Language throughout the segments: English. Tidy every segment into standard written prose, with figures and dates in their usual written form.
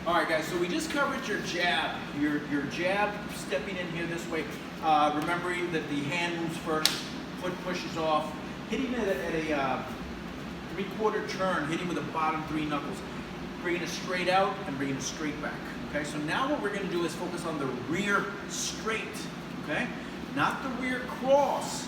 All right, guys, so we just covered your jab. Your jab, stepping in here this way, remembering that the hand moves first, foot pushes off, hitting it at a three-quarter turn, hitting with the bottom three knuckles, bringing it straight out and bringing it straight back. Okay, so now what we're going to do is focus on the rear straight. Okay, not the rear cross,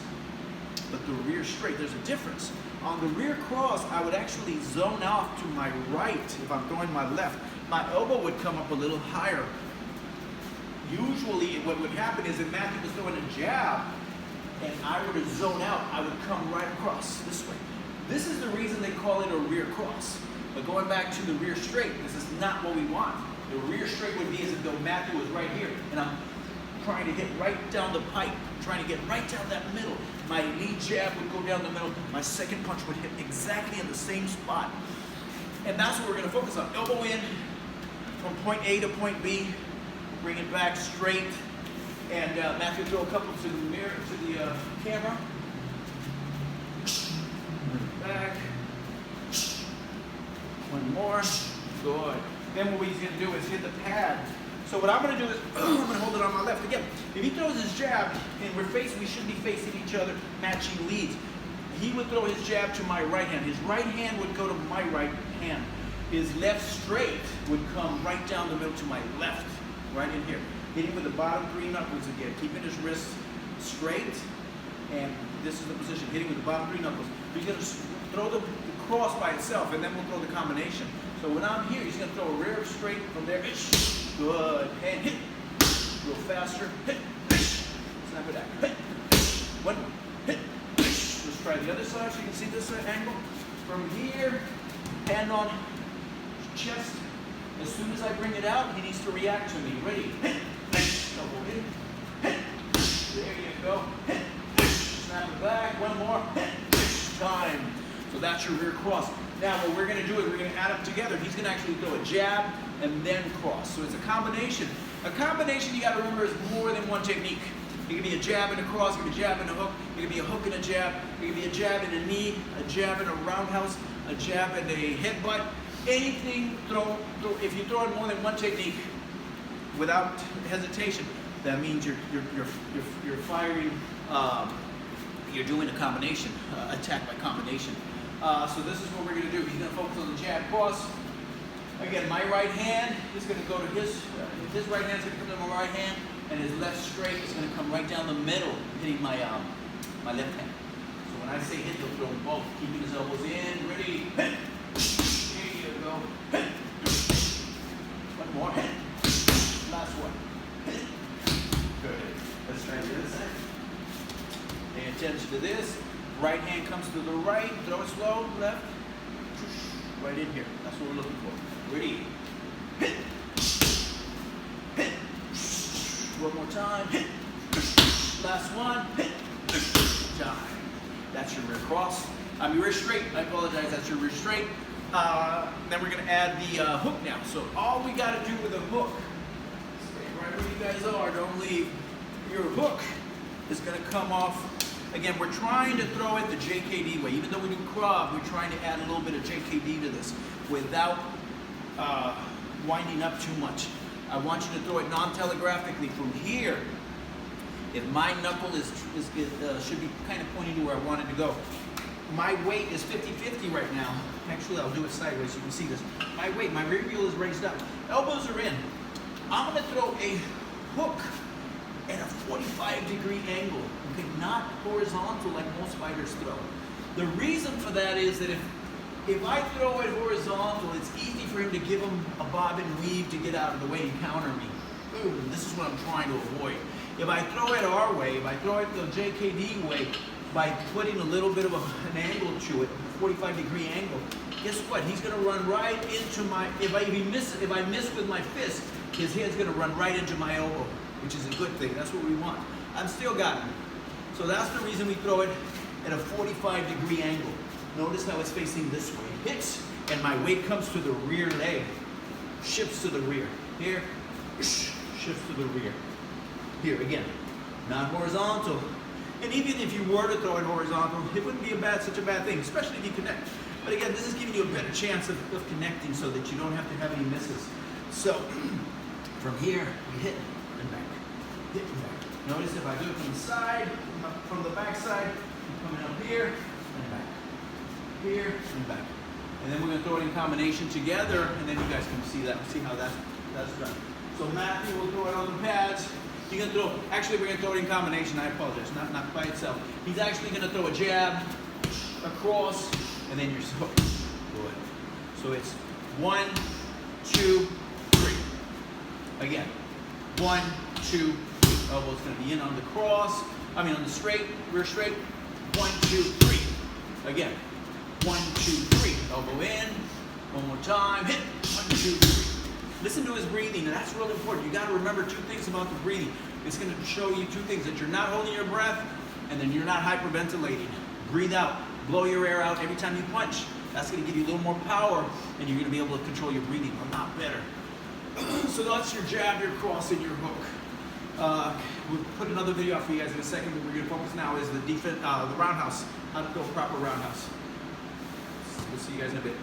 but the rear straight. There's a difference. On the rear cross, I would actually zone off to my right if I'm throwing my left. My elbow would come up a little higher. Usually what would happen is if Matthew was throwing a jab and I were to zone out, I would come right across this way. This is the reason they call it a rear cross. But going back to the rear straight, this is not what we want. The rear straight would be as if though Matthew was right here and I'm trying to hit right down the pipe, trying to get right down that middle. My lead jab would go down the middle. My second punch would hit exactly in the same spot. And that's what we're going to focus on. Elbow in from point A to point B. Bring it back straight. And Matthew, throw a couple to the mirror, to the camera. Bring it back. One more. Good. Then what he's going to do is hit the pad. So what I'm going to do is, I'm going to hold it on my left. Again, if he throws his jab, and we should be facing each other, matching leads. He would throw his jab to my right hand. His right hand would go to my right hand. His left straight would come right down the middle to my left, right in here. Hitting with the bottom three knuckles again, keeping his wrists straight, and this is the position, hitting with the bottom three knuckles. He's going to throw the cross by itself, and then we'll throw the combination. So when I'm here, he's going to throw a rear straight from there. Good. And hit. Go faster. Hit. Snap it back. Hit. One. Hit. Let's try the other side so you can see this angle. From here, hand on chest. As soon as I bring it out, he needs to react to me. Ready? Hit. Double hit. Hit. There you go. Hit. Snap it back. One more. Hit. Time. So that's your rear cross. Now what we're going to do is we're going to add them together. He's going to actually throw a jab and then cross. So it's a combination. A combination, you got to remember, is more than one technique. It can be a jab and a cross, it can be a jab and a hook, it can be a hook and a jab, it can be a jab and a knee, a jab and a roundhouse, a jab and a headbutt. Anything, if you throw in more than one technique without hesitation, that means you're firing, you're doing a combination, attack by combination. So this is what we're going to do. He's going to focus on the jab cross. Again, my right hand is going to go to his right hand is going to come to my right hand, and his left straight is going to come right down the middle, hitting my my left hand. So when I say hit, he'll throw them both, keeping his elbows in. Ready? Hit. There you go. Hit. One more. Hit. Last one. Hit. Good. Let's try the other side. Pay attention to this. Right hand comes to the right, throw it slow, left, right in here. That's what we're looking for. Ready? Hit. Hit. One more time. Hit. Last one. Hit. Time. That's your rear cross. Your rear straight. I apologize. That's your rear straight. Then we're going to add the hook now. So all we got to do with a hook, stay right where you guys are, don't leave. Your hook is going to come off. Again, we're trying to throw it the JKD way. Even though we do Krav, we're trying to add a little bit of JKD to this without winding up too much. I want you to throw it non-telegraphically from here. If my knuckle should be kind of pointing to where I want it to go. My weight is 50-50 right now. Actually, I'll do it sideways so you can see this. My weight, my rear wheel is raised up. Elbows are in. I'm going to throw a hook at a 45-degree angle, okay, not horizontal like most fighters throw. The reason for that is that if I throw it horizontal, it's easy for him to give him a bob and weave to get out of the way and counter me. Boom, this is what I'm trying to avoid. If I throw it our way, if I throw it the JKD way, by putting a little bit of an angle to it, a 45-degree angle, guess what? He's going to run right into my, if I miss with my fist, his head's going to run right into my elbow, which is a good thing. That's what we want. I've still got him. So that's the reason we throw it at a 45-degree angle. Notice how it's facing this way. Hits, and my weight comes to the rear leg. Shifts to the rear. Here, shifts to the rear. Here, again, not horizontal. And even if you were to throw it horizontal, it wouldn't be such a bad thing, especially if you connect. But again, this is giving you a better chance of connecting so that you don't have to have any misses. So from here, we hit and back, hit and back. Notice if I do it from the side, from the back side, I'm coming up here and back, here and back. And then we're going to throw it in combination together, and then you guys can see how that's done. So Matthew will throw it on the pads. You're going to throw, actually we're going to throw it in combination, I apologize, not by itself. He's actually going to throw a jab, across, and then you're so good. So it's 1, 2, 3. Again, 1, 2, 3. Elbow's going to be in on the cross, on the straight, rear straight. 1, 2, 3. Again, 1, 2, 3. Elbow in. One more time. Hit. 1, 2, 3. Listen to his breathing, and that's really important. You got to remember two things about the breathing. It's going to show you two things: that you're not holding your breath, and then you're not hyperventilating. Breathe out. Blow your air out every time you punch. That's going to give you a little more power, and you're going to be able to control your breathing a lot better. So that's your jab, your cross, and your hook. We'll put another video out for you guys in a second, but we're going to focus now is the roundhouse. How to throw a proper roundhouse. We'll see you guys in a bit.